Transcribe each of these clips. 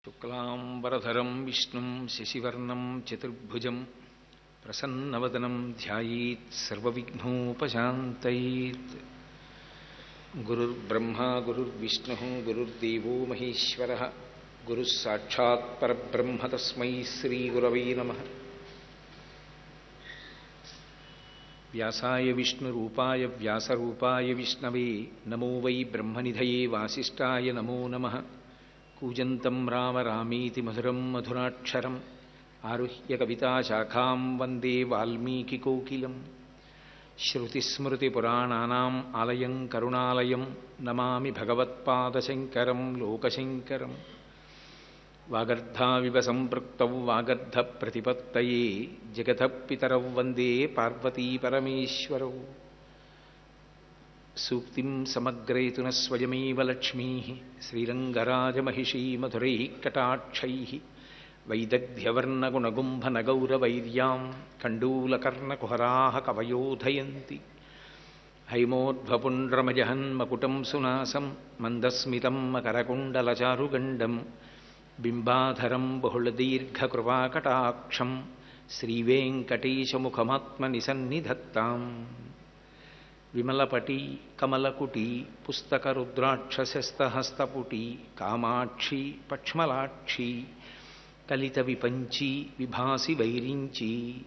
శుక్లాంబరధరం విష్ణుం శశివర్ణం చతుర్భుజం ప్రసన్నవదనం ధ్యాయేత్ సర్వవిఘ్నోపశాంతయేత్. గురుర్బ్రహ్మా గురుర్విష్ణుః గురుర్దేవో మహేశ్వరః గురుః సాక్షాత్ పరబ్రహ్మ తస్మై శ్రీగురవే నమః. వ్యాసాయ విష్ణురూపాయ వ్యాసరూపాయ విష్ణవే నమో వై బ్రహ్మనిధయే వాసిష్ఠాయ నమో నమః. కూజంతం రామ రామీతి మధురం మధురాక్షరం ఆరుహ్య కవితాశాఖాం వందే వాల్మీకికోకిలం. శ్రుతిస్మృతిపురాణానాం ఆలయం కరుణాలయం నమామి భగవత్పాదశంకరం లోకశంకరం. వాగర్ధావివ సంపృక్తౌ వాగర్ధప్రతిపత్తయే జగతః పితరౌ వందే పార్వతీ పరమేశ్వరౌ. సూక్తిం సమగ్రయతున స్వయమేవ లక్ష్మీః శ్రీరంగరాజమహిషీ మధురైః కటాక్షైః. వైదగ్ధ్యవర్ణగుణగుంభనగౌరవైర్యాం కండూలకర్ణకుహరాः కవయోధయంతి. హైమోద్భపుండ్రమజహన్మకుటం సునాసం మందస్మితం మకరకుండలచారుగండం బింబాధరం బహుళదీర్ఘకృపాకటాక్షం శ్రీవేంకటేశముఖమాత్మనిసన్నిధత్తాం. విమలపటి కమలకుటి పుస్తకరుద్రాక్షశస్తహస్తపుటి కామాక్షి పక్ష్మలాక్షి కలిత విపంచి విభాసి వైరించి.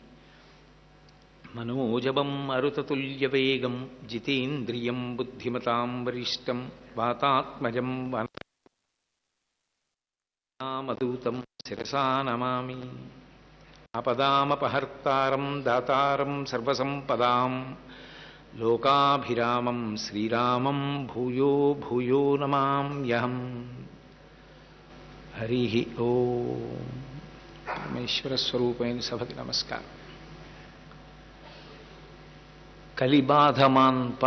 మనోజవం మరుతతుల్యవేగం జితేంద్రియం బుద్ధిమతాం వరిష్టం వాతాత్మజం వనమామదూతం శిరసా నమామి. ఆపదామపహర్తారం దాతారం సర్వసంపదాం లోకాభిరామం శ్రీరామం భూయో భూయో నమామ్యహం. హరి ఓం. పరమేశ్వర స్వరూపైన సభకి నమస్కారం. కలిబాధమాన్ప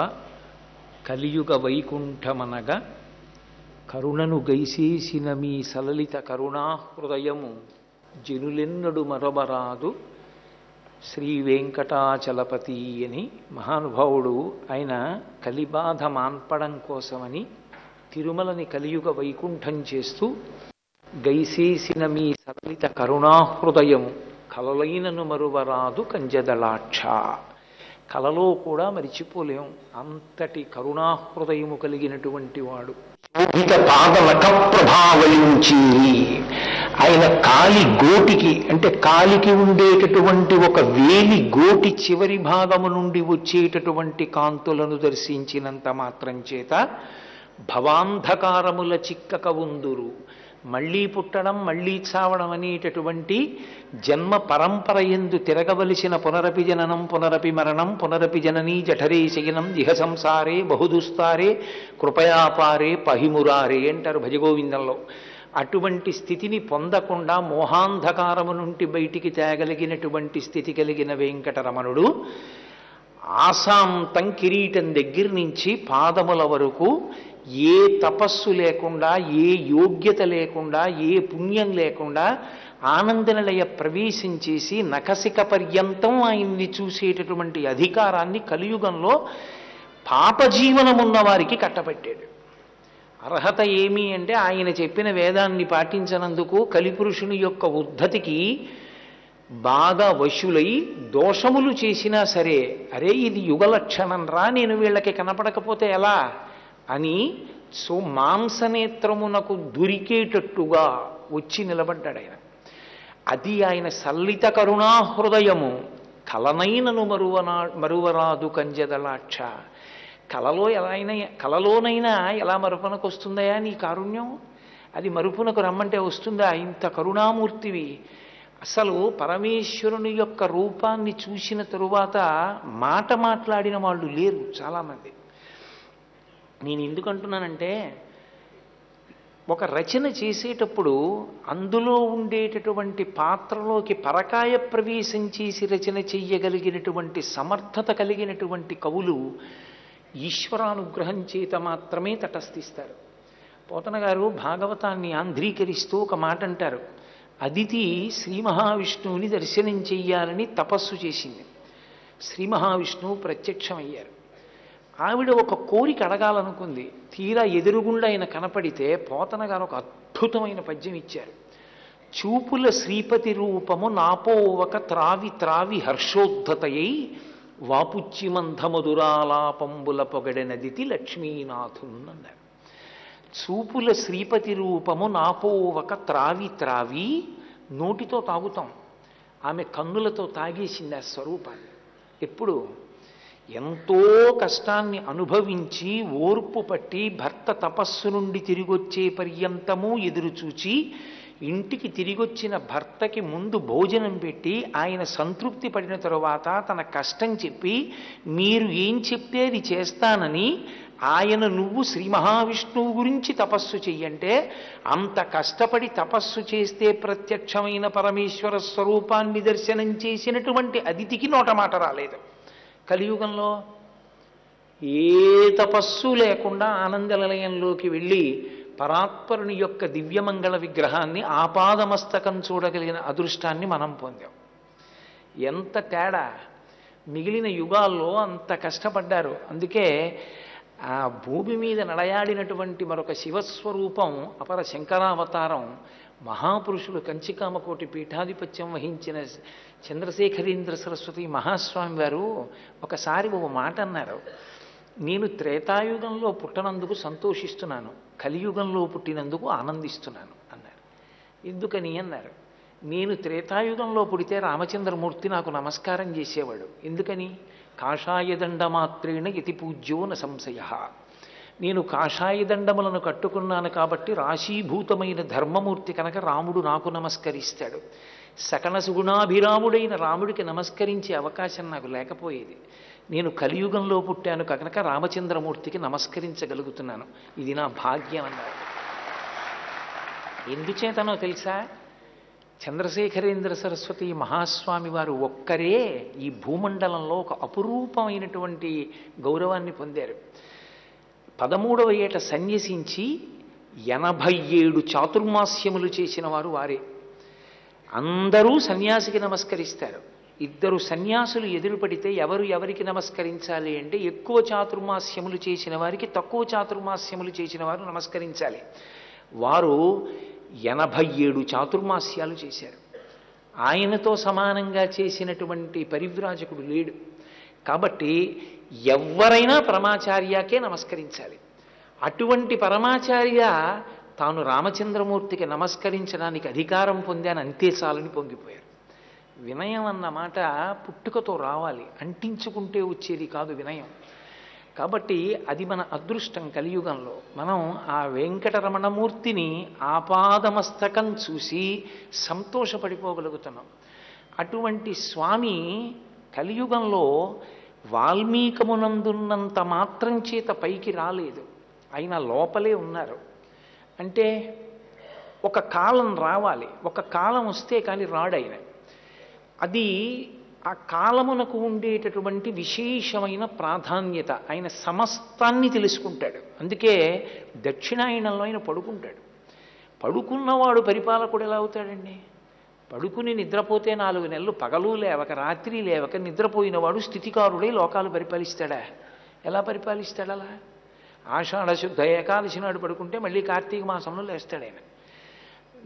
కలియుగ వైకుంఠమనగ కరుణను గైసేసిన మీ సలలిత కరుణాహృదయము జనులెన్నడు మరవరాదు శ్రీ వెంకటాచలపతి అని మహానుభావుడు. ఆయన కలిబాధ మాన్పడం కోసమని తిరుమలని కలియుగ వైకుంఠం చేస్తూ గైసేసిన మీ సలలిత కరుణాహృదయము కలలైనను మరువరాదు కంజదళాక్ష. కలలో కూడా మరిచిపోలేం అంతటి కరుణాహృదయము కలిగినటువంటి వాడు. పాదలక ప్రభావలించి ఆయన కాలి గోటికి అంటే కాలికి ఉండేటటువంటి ఒక వేలి గోటి చివరి భాగము నుండి వచ్చేటటువంటి కాంతులను దర్శించినంత మాత్రం చేత భవాంధకారముల చిక్కక ఉందురు. మళ్ళీ పుట్టడం మళ్ళీ చావడం అనేటటువంటి జన్మ పరంపర యందు తిరగవలసిన పునరపి జననం పునరపి మరణం పునరపి జననీ జఠరే శయనం దిహ సంసారే బహుదుస్తారే కృపయాపారే పహిమురారే అంటారు భజగోవిందంలో. అటువంటి స్థితిని పొందకుండా మోహాంధకారము నుండి బయటికి తేగలిగినటువంటి స్థితి కలిగిన వెంకటరమణుడు ఆశాంతం కిరీటం దగ్గర నుంచి పాదముల వరకు ఏ తపస్సు లేకుండా ఏ యోగ్యత లేకుండా ఏ పుణ్యం లేకుండా ఆనందనిలయ ప్రవేశం చేసి నఖశిఖ పర్యంతం ఆయన్ని చూసేటటువంటి అధికారాన్ని కలియుగంలో పాపజీవనమున్న వారికి కట్టబెట్టాడు. అర్హత ఏమి అంటే ఆయన చెప్పిన వేదాన్ని పాటించనందుకు కలిపురుషుని యొక్క ఉద్ధతికి బాగా వశులై దోషములు చేసినా సరే అరే ఇది యుగలక్షణం రా, నేను వీళ్ళకి కనపడకపోతే ఎలా అని మాంసనేత్రమునకు దొరికేటట్టుగా వచ్చి నిలబడ్డాడు ఆయన. అది ఆయన సల్లిత కరుణాహృదయము. కలనైనను మరువరాదు కంజదళాక్ష. కలలోనైనా ఎలా మరుపునకు వస్తుందయా నీ కారుణ్యం? అది మరుపునకు రమ్మంటే వస్తుందా? ఇంత కరుణామూర్తివి. అసలు పరమేశ్వరుని యొక్క రూపాన్ని చూసిన తరువాత మాట మాట్లాడిన వాళ్ళు లేరు చాలామంది. నేను ఎందుకంటున్నానంటే ఒక రచన చేసేటప్పుడు అందులో ఉండేటటువంటి పాత్రలోకి పరకాయ ప్రవేశం చేసి రచన చెయ్యగలిగినటువంటి సమర్థత కలిగినటువంటి కవులు ఈశ్వరానుగ్రహం చేత మాత్రమే తటస్థిస్తారు. పోతన గారు భాగవతాన్ని ఆంధ్రీకరిస్తూ ఒక మాట అంటారు. అదితి శ్రీ మహావిష్ణువుని దర్శనం చెయ్యాలని తపస్సు చేసింది. శ్రీ మహావిష్ణువు ప్రత్యక్షమయ్యారు. ఆవిడ ఒక కోరిక అడగాలనుకుంది. తీరా ఎదురుగుండా ఆయన కనపడితే పోతన గారు ఒక అద్భుతమైన పద్యం ఇచ్చారు. చూపుల శ్రీపతి రూపము నాపోవక త్రావి త్రావి హర్షోద్ధతయై వాపుచ్చి మంధమధురాలాపంబుల పొగడెనదితి లక్ష్మీనాథున్ అన్నారు. చూపుల శ్రీపతి రూపము నాపోవక త్రావి త్రావి, నోటితో తాగుతాం, ఆమె కన్నులతో తాగేసింది ఆ స్వరూపాన్ని. ఎప్పుడు ఎంతో కష్టాన్ని అనుభవించి ఓర్పు పట్టి భర్త తపస్సు నుండి తిరిగొచ్చే పర్యంతము ఎదురుచూచి ఇంటికి తిరిగొచ్చిన భర్తకి ముందు భోజనం పెట్టి ఆయన సంతృప్తి పడిన తరువాత తన కష్టం చెప్పి మీరు ఏం చెప్తే అది చేస్తానని ఆయన నువ్వు శ్రీ మహావిష్ణువు గురించి తపస్సు చెయ్యంటే, అంత కష్టపడి తపస్సు చేస్తే ప్రత్యక్షమైన పరమేశ్వర స్వరూపాన్ని దర్శనం చేసినటువంటి అతిథికి నోటమాట రాలేదు. కలియుగంలో ఏ తపస్సు లేకుండా ఆనందనిలయంలోకి వెళ్ళి పరాత్పరుని యొక్క దివ్యమంగళ విగ్రహాన్ని ఆపాదమస్తకం చూడగలిగిన అదృష్టాన్ని మనం పొందాం. ఎంత తేడా! మిగిలిన యుగాల్లో అంత కష్టపడ్డారు. అందుకే ఆ భూమి మీద నడయాడినటువంటి మరొక శివస్వరూపం అపర శంకరావతారం మహాపురుషులు కంచికామకోటి పీఠాధిపత్యం వహించిన చంద్రశేఖరేంద్ర సరస్వతి మహాస్వామి వారు ఒకసారి ఒక మాట అన్నారు. నేను త్రేతాయుగంలో పుట్టనందుకు సంతోషిస్తున్నాను, కలియుగంలో పుట్టినందుకు ఆనందిస్తున్నాను అన్నారు. ఎందుకని అన్నారు. నేను త్రేతాయుగంలో పుడితే రామచంద్రమూర్తి నాకు నమస్కారం చేసేవాడు. ఎందుకని? కాషాయదండమాత్రేణ యతి పూజ్యో న సంశయ. నేను కాషాయదండములను కట్టుకున్నాను కాబట్టి రాశీభూతమైన ధర్మమూర్తి కనుక రాముడు నాకు నమస్కరిస్తాడు. సకల సుగుణాభిరాముడైన రాముడికి నమస్కరించే అవకాశం నాకు లేకపోయేది. నేను కలియుగంలో పుట్టాను కనుక రామచంద్రమూర్తికి నమస్కరించగలుగుతున్నాను. ఇది నా భాగ్యం అన్నారు. ఎందుచేతనో తెలుసా? చంద్రశేఖరేంద్ర సరస్వతి మహాస్వామి వారు ఒక్కరే ఈ భూమండలంలో ఒక అపురూపమైనటువంటి గౌరవాన్ని పొందారు. 13వ ఏట సన్యసించి 87 చాతుర్మాస్యములు చేసిన వారు వారే. అందరూ సన్యాసికి నమస్కరిస్తారు. ఇద్దరు సన్యాసులు ఎదురుపడితే ఎవరు ఎవరికి నమస్కరించాలి అంటే, ఎక్కువ చాతుర్మాస్యములు చేసిన వారికి తక్కువ చాతుర్మాస్యములు చేసిన వారు నమస్కరించాలి. వారు 87 చాతుర్మాస్యాలు చేశారు. ఆయనతో సమానంగా చేసినటువంటి పరివ్రాజకుడు లేడు. కాబట్టి ఎవరైనా పరమాచార్యకే నమస్కరించాలి. అటువంటి పరమాచార్య తాను రామచంద్రమూర్తికి నమస్కరించడానికి అధికారం పొందాను, అంతే చాలని పొంగిపోయారు. వినయం అన్న మాట పుట్టుకతో రావాలి, అంటించుకుంటే వచ్చేది కాదు వినయం. కాబట్టి అది మన అదృష్టం. కలియుగంలో మనం ఆ వెంకటరమణమూర్తిని ఆపాదమస్తకం చూసి సంతోషపడిపోగలుగుతున్నాం. అటువంటి స్వామి కలియుగంలో వాల్మీకమునందున్నంత మాత్రం చేత పైకి రాలేదు, ఆయన లోపలే ఉన్నారు. అంటే ఒక కాలం రావాలి, ఒక కాలం వస్తే కానీ రాడైన. అది ఆ కాలమునకు ఉండేటటువంటి విశేషమైన ప్రాధాన్యత. ఆయన సమస్తాన్ని తెలుసుకుంటాడు. అందుకే దక్షిణాయనంలో ఆయన పడుకుంటాడు. పడుకున్నవాడు పరిపాలకుడు ఎలా అవుతాడండి? పడుకుని నిద్రపోతే 4 నెలలు పగలు లేవక రాత్రి లేవక నిద్రపోయినవాడు స్థితికారుడై లోకాలు పరిపాలిస్తాడా? ఎలా పరిపాలిస్తాడు? అలా ఆషాఢ శుద్ధ ఏకాదశి నాడు పడుకుంటే మళ్ళీ కార్తీక మాసంలో లేస్తాడు ఆయన.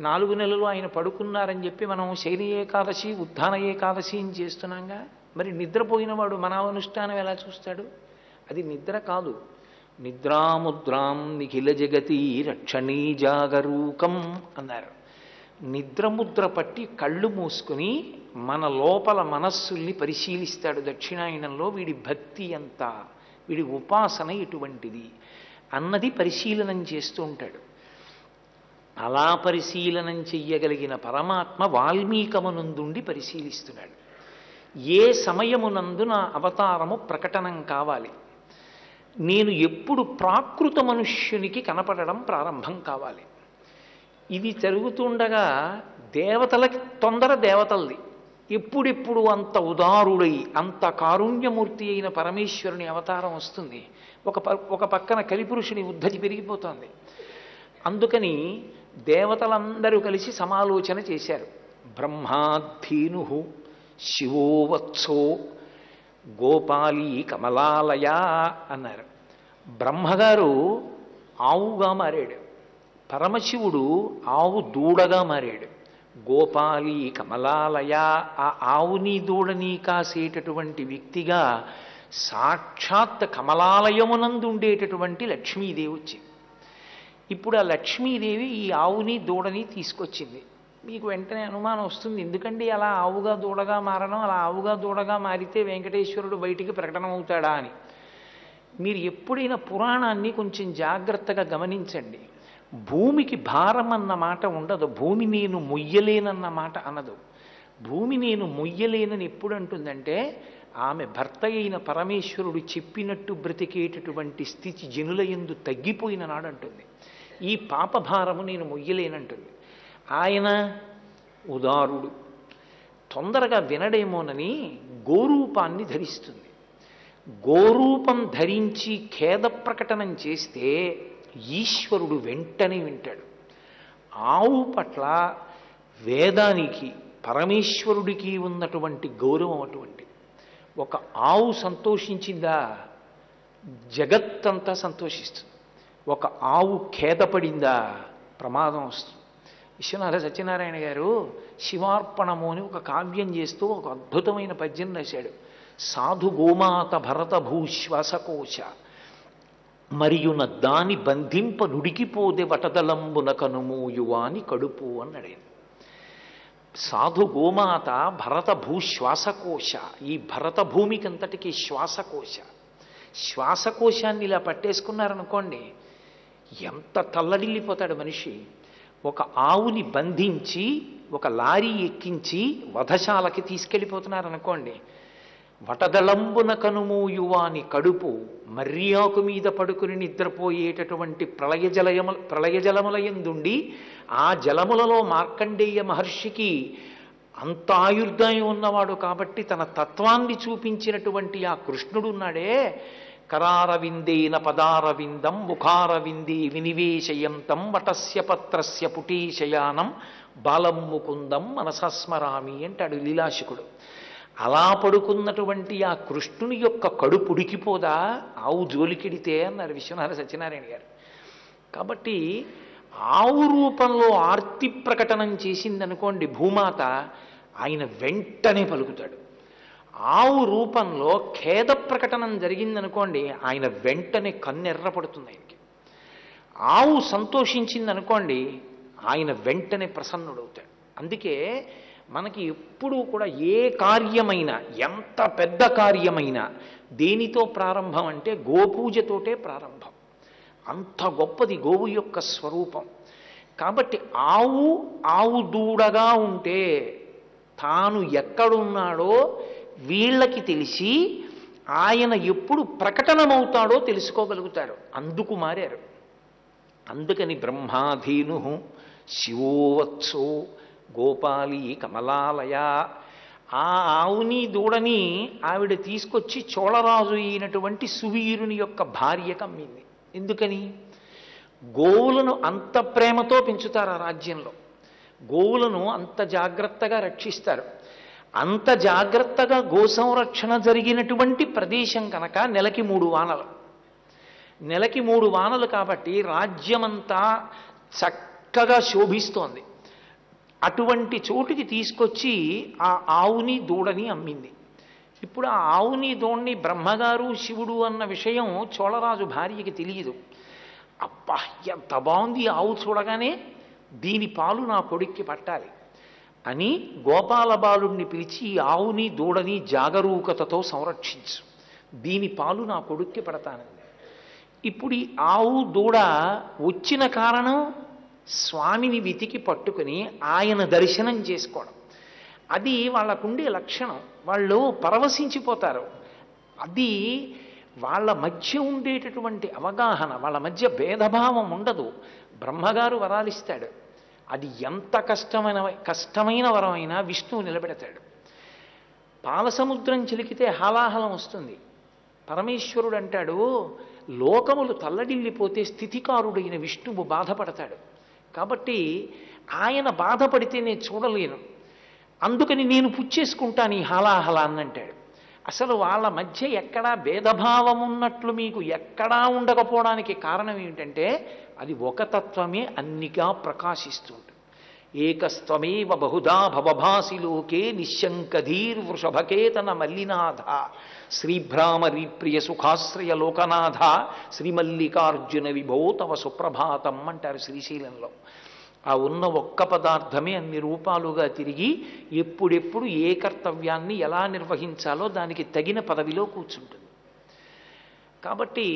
4 నెలలు ఆయన పడుకున్నారని చెప్పి మనం శైలి ఏకాదశి ఉత్థాన ఏకాదశి అని చేస్తున్నాంగా. మరి నిద్రపోయినవాడు మన అనుష్ఠానం ఎలా చూస్తాడు? అది నిద్ర కాదు. నిద్రాముద్రాం నిఖిల జగతి రక్షణీ జాగరూకం అన్నారు. నిద్రముద్ర పట్టి కళ్ళు మూసుకుని మన లోపల మనస్సుల్ని పరిశీలిస్తాడు దక్షిణాయనంలో. వీడి భక్తి ఎంత, వీడి ఉపాసన ఎటువంటిది అన్నది పరిశీలనం చేస్తూ ఉంటాడు. అలా పరిశీలనం చెయ్యగలిగిన పరమాత్మ వాల్మీకమునందుండి పరిశీలిస్తున్నాడు. ఏ సమయమునందు నా అవతారము ప్రకటనం కావాలి, నేను ఎప్పుడు ప్రాకృత మనుష్యునికి కనపడడం ప్రారంభం కావాలి. ఇది జరుగుతుండగా దేవతలకి తొందర దేవతలది. ఎప్పుడెప్పుడు అంత ఉదారుడై అంత కారుణ్యమూర్తి అయిన పరమేశ్వరుని అవతారం వస్తుంది. ఒక పక్కన కలిపురుషుని ఉద్ధతి పెరిగిపోతోంది. అందుకని దేవతలందరూ కలిసి సమాలోచన చేశారు. బ్రహ్మాధీను శివో వత్సో గోపాలి కమలాలయ అన్నారు. బ్రహ్మగారు ఆవుగా మారాడు, పరమశివుడు ఆవు దూడగా మారాడు. గోపాలి కమలాలయ, ఆ ఆవుని దూడని కాసేటటువంటి వ్యక్తిగా సాక్షాత్ కమలాలయమునందు ఉండేటటువంటి లక్ష్మీదేవి వచ్చింది. ఇప్పుడు ఆ లక్ష్మీదేవి ఈ ఆవుని దూడని తీసుకొచ్చింది. మీకు వెంటనే అనుమానం వస్తుంది, ఎందుకండి అలా ఆవుగా దూడగా మారడం, అలా ఆవుగా దూడగా మారితే వెంకటేశ్వరుడు బయటికి ప్రకటనమవుతాడా అని. మీరు ఎప్పుడైనా పురాణాన్ని కొంచెం జాగ్రత్తగా గమనించండి. భూమికి భారం అన్న మాట ఉండదు, భూమి నేను మొయ్యలేనన్న మాట అనదు. భూమి నేను మొయ్యలేనని ఎప్పుడు అంటుందంటే ఆమె భర్త అయిన పరమేశ్వరుడు చెప్పినట్టు బ్రతికేటటువంటి స్థితి జనుల యందు తగ్గిపోయిన నాడు అంటుంది. ఈ పాపభారము నేను మొయ్యలేనంటుంది. ఆయన ఉదారుడు, తొందరగా వినడేమోనని గోరూపాన్ని ధరిస్తుంది. గోరూపం ధరించి ఖేద ప్రకటనం చేస్తే ఈశ్వరుడు వెంటనే వింటాడు. ఆవు పట్ల వేదానికి పరమేశ్వరుడికి ఉన్నటువంటి గౌరవం అటువంటి. ఒక ఆవు సంతోషించిందా జగత్తంతా సంతోషిస్తుంది. ఒక ఆవు ఖేదపడిందా ప్రమాదం వస్తుంది. విశ్వనాథ సత్యనారాయణ గారు శివార్పణము అని ఒక కావ్యం చేస్తూ ఒక అద్భుతమైన పద్యం రాశాడు. సాధు గోమాత భరత భూశ్వాసకోశ మరియున దాని బంధింప నుడికిపోదే వటదలంబున కనుమూయువాని కడుపు అన్నాడు. సాధు గోమాత భరత భూశ్వాసకోశ, ఈ భరత భూమికంతటికి శ్వాసకోశ. శ్వాసకోశాన్ని ఇలా పట్టేసుకున్నారనుకోండి, ఎంత తల్లడిల్లిపోతాడు మనిషి. ఒక ఆవుని బంధించి ఒక లారీ ఎక్కించి వధశాలకి తీసుకెళ్ళిపోతున్నారనుకోండి, వటదళంబున కనుమూయువాని కడుపు, మర్యాకు మీద పడుకుని నిద్రపోయేటటువంటి ప్రళయజలములయందుండి ఆ జలములలో మార్కండేయ మహర్షికి అంత ఆయుర్దాయం ఉన్నవాడు కాబట్టి తన తత్వాన్ని చూపించినటువంటి ఆ కృష్ణుడు ఉన్నాడే, కరారవిందేన పదారవిందం ముఖారవిందే వినివేశయంతం వటస్య పత్రస్య పుటీశయానం బాలం ముకుందం మనసస్మరామి అంటాడు లీలాశకుడు. అలా పడుకున్నటువంటి ఆ కృష్ణుని యొక్క కడుపు ఉడికిపోదా ఆవు జోలికెడితే అన్నారు విశ్వనాథ సత్యనారాయణ గారు. కాబట్టి ఆవు రూపంలో ఆర్తి ప్రకటనం చేసిందనుకోండి భూమాత, ఆయన వెంటనే పలుకుతాడు. ఆవు రూపంలో ఖేద ప్రకటనం జరిగిందనుకోండి, ఆయన వెంటనే కన్నెర్రపడుతుంది ఆయనకి. ఆవు సంతోషించిందనుకోండి, ఆయన వెంటనే ప్రసన్నుడవుతాడు. అందుకే మనకి ఎప్పుడూ కూడా ఏ కార్యమైనా, ఎంత పెద్ద కార్యమైనా దేనితో ప్రారంభం అంటే గోపూజతోటే ప్రారంభం. అంత గొప్పది గోవు యొక్క స్వరూపం. కాబట్టి ఆవు దూడగా ఉంటే తాను ఎక్కడున్నాడో వీళ్ళకి తెలిసి ఆయన ఎప్పుడు ప్రకటనమవుతాడో తెలుసుకోగలుగుతారు. అందుకు మారారు. అందుకని బ్రహ్మాధీను శివోవత్సో గోపాలి కమలాలయ. ఆ ఆవుని దూడని ఆవిడ తీసుకొచ్చి చోళరాజు అయినటువంటి సువీరుని యొక్క భార్యకు అమ్మింది. ఎందుకని? గోవులను అంత ప్రేమతో పెంచుతారు ఆ రాజ్యంలో, గోవులను అంత జాగ్రత్తగా రక్షిస్తారు. అంత జాగ్రత్తగా గో సంరక్షణ జరిగినటువంటి ప్రదేశం కనుక నెలకి 3 వానలు, నెలకి 3 వానలు కాబట్టి రాజ్యమంతా చక్కగా శోభిస్తోంది. అటువంటి చోటుకి తీసుకొచ్చి ఆ ఆవుని దూడని అమ్మింది. ఇప్పుడు ఆ ఆవుని దూడని బ్రహ్మగారు శివుడు అన్న విషయం చోళరాజు భార్యకి తెలియదు. అబ్బా ఎంత బాగుంది ఆవు చూడగానే, దీని పాలు నా కొడుక్కి పట్టాలి అని గోపాల బాలుణ్ణి పిలిచి ఈ ఆవుని దూడని జాగరూకతతో సంరక్షించు, దీని పాలు నా కొడుక్కి పడతానండి. ఇప్పుడు ఈ ఆవు దూడ వచ్చిన కారణం స్వామిని వెతికి పట్టుకుని ఆయన దర్శనం చేసుకోవడం. అది వాళ్ళకుండే లక్షణం. వాళ్ళు పరవశించిపోతారు. అది వాళ్ళ మధ్య ఉండేటటువంటి అవగాహన, వాళ్ళ మధ్య భేదభావం ఉండదు. బ్రహ్మగారు వరాలిస్తాడు. అది ఎంత కష్టమైన వరమైనా విష్ణువు నిలబెడతాడు. పాలసముద్రం చిలికితే హాలాహలం వస్తుంది. పరమేశ్వరుడు అంటాడు, లోకములు తల్లడిల్లిపోతే స్థితికారుడైన విష్ణువు బాధపడతాడు. కాబట్టి ఆయన బాధపడితే నేను చూడలేను, అందుకని నేను పుచ్చేసుకుంటాను ఈ హాలాహలాన్ని అంటాడు. అసలు వాళ్ళ మధ్య ఎక్కడా భేదభావం ఉన్నట్లు మీకు ఎక్కడా ఉండకపోవడానికి కారణం ఏమిటంటే అది ఒక తత్వమే అన్నిగా ప్రకాశిస్తుంది. ఏకస్త్వమేవ బహుధా భవభాసి లోకే నిశ్శంకధీర్ వృషభకేతన మల్లినాథ శ్రీభ్రామరీ ప్రియ సుఖాశ్రయ లోకనాథ శ్రీమల్లికార్జున విభో తవ సుప్రభాతం అంటారు శ్రీశైలంలో. ఆ ఉన్న ఒక్క పదార్థమే అన్ని రూపాలుగా తిరిగి ఎప్పుడెప్పుడు ఏ కర్తవ్యాన్ని ఎలా నిర్వహించాలో దానికి తగిన పదవిలో కూర్చుంటుంది. కాబట్టి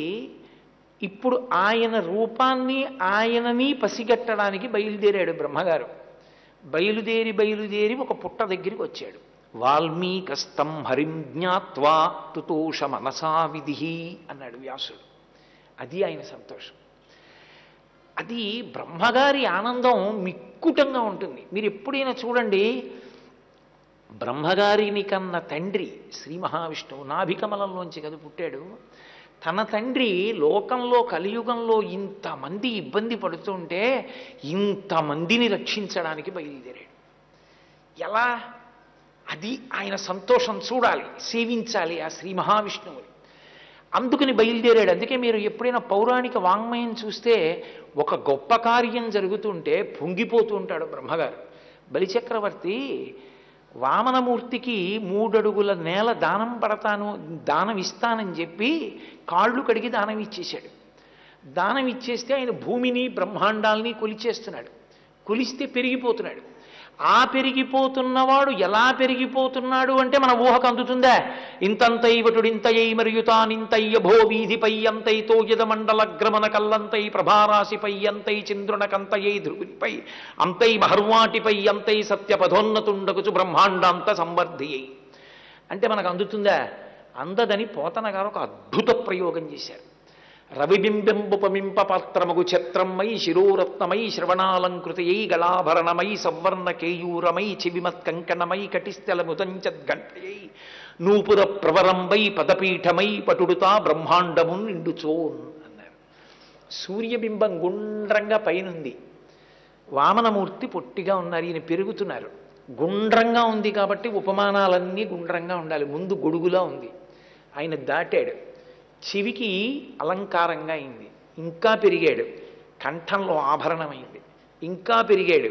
ఇప్పుడు ఆయన రూపాన్ని ఆయనని పసిగట్టడానికి బయలుదేరాడు బ్రహ్మగారు. బయలుదేరి ఒక పుట్ట దగ్గరికి వచ్చాడు. వాల్మీకస్తం హరిం జ్ఞాత్వా తుతోష మనసా విధి అన్నాడు వ్యాసుడు. అది ఆయన సంతోషం. అది బ్రహ్మగారి ఆనందం మిక్కుటంగా ఉంటుంది. మీరు ఎప్పుడైనా చూడండి, బ్రహ్మగారిని కన్న తండ్రి శ్రీ మహావిష్ణువు నాభికమలంలోంచి కదా పుట్టాడు. తన తండ్రి లోకంలో కలియుగంలో ఇంతమంది ఇబ్బంది పడుతుంటే ఇంతమందిని రక్షించడానికి బయలుదేరాడు. ఎలా? అది ఆయన సంతోషం చూడాలి, సేవించాలి ఆ శ్రీ మహావిష్ణువుని. అందుకని బయలుదేరాడు. అందుకే మీరు ఎప్పుడైనా పౌరాణిక వాంగ్మయం చూస్తే ఒక గొప్ప కార్యం జరుగుతుంటే పొంగిపోతూ ఉంటాడు బ్రహ్మగారు. బలిచక్రవర్తి వామనమూర్తికి 3 అడుగుల నేల దానం ఇస్తానని చెప్పి కాళ్ళు కడిగి దానం ఇచ్చేశాడు. దానం ఇచ్చేస్తే ఆయన భూమిని బ్రహ్మాండాల్ని కొలిచేస్తున్నాడు. కొలిస్తే పెరిగిపోతున్నాడు. ఆ పెరిగిపోతున్నవాడు ఎలా పెరిగిపోతున్నాడు అంటే మన ఊహకు అందుతుందా? ఇంతంతైవటుడింతయై మరియు తానింతయ్య భో వీధిపై అంతైతో యదమండలగ్రమణ కల్లంతై ప్రభారాశిపై అంతై చంద్రునకంతయై ధ్రువునిపై అంతై మహర్వాటిపై అంతై సత్యపథోన్నతుండగుచు బ్రహ్మాండాంత సంవర్ధియై అంటే మనకు అందుతుందా? అందదని పోతన గారు ఒక అద్భుత ప్రయోగం చేశారు. రవిబింబింబుపమింప పాత్రమగు ఛత్రమై శిరోరత్నమై శ్రవణాలంకృతయై గళాభరణమై సవర్ణ కేయూరమై చెవిమత్ కంకణమై కటిస్థలముదంచద్ఘంటయై నూపుర ప్రవరంబై పదపీఠమై పటుడుతా బ్రహ్మాండమున్ నిండుచోన్ అన్నారు. సూర్యబింబం గుండ్రంగా పైనుంది, వామనమూర్తి పొట్టిగా ఉన్నారు, ఈయన పెరుగుతున్నారు. గుండ్రంగా ఉంది కాబట్టి ఉపమానాలన్నీ గుండ్రంగా ఉండాలి. ముందు గొడుగులా ఉంది, ఆయన దాటాడు. చెవికి అలంకారంగా అయింది, ఇంకా పెరిగాడు. కంఠంలో ఆభరణమైంది, ఇంకా పెరిగాడు.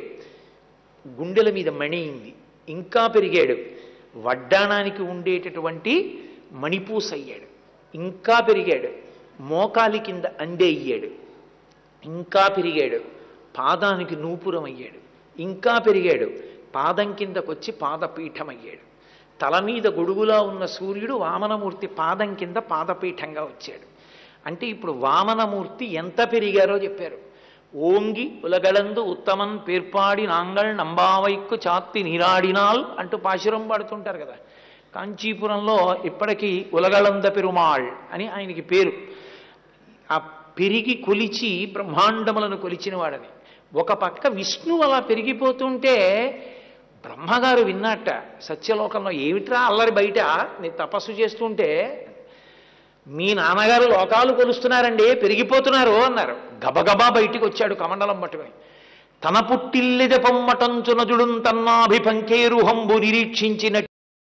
గుండెల మీద మణి అయింది, ఇంకా పెరిగాడు. వడ్డాణానికి ఉండేటటువంటి మణిపూస అయ్యాడు, ఇంకా పెరిగాడు. మోకాలి కింద అందే అయ్యాడు, ఇంకా పెరిగాడు. పాదానికి నూపురం అయ్యాడు, ఇంకా పెరిగాడు. పాదం కిందకొచ్చి పాదపీఠం అయ్యాడు. తల మీద గొడుగులా ఉన్న సూర్యుడు వామనమూర్తి పాదం కింద పాదపీఠంగా వచ్చాడు. అంటే ఇప్పుడు వామనమూర్తి ఎంత పెరిగారో చెప్పారు. ఓంగి ఉలగలందు ఉత్తమన్ పేర్పాడి నాంగల్ నంబావైక్కు చాత్తి నీరాడినాల్ అంటూ పాశురం పాడుతుంటారు కదా. కాంచీపురంలో ఇప్పటికీ ఉలగలంద పెరుమాళ్ అని ఆయనకి పేరు. ఆ పెరిగి కొలిచి బ్రహ్మాండములను కొలిచిన వాడని. ఒక పక్క విష్ణువు అలా పెరిగిపోతుంటే బ్రహ్మగారు విన్నట్ట సత్యలోకంలో, ఏమిట్రా అల్లరి బయట నేను తపస్సు చేస్తుంటే, మీ నాన్నగారు లోకాలు కొలుస్తున్నారండి, పెరిగిపోతున్నారు అన్నారు. గబగబా బయటికి వచ్చాడు కమండలం పట్టుకుని. తన పుట్టిల్లిద పొమ్మటంచునజుడున్ తన్నాభిపంకేరుహంబు నిరీక్షించిన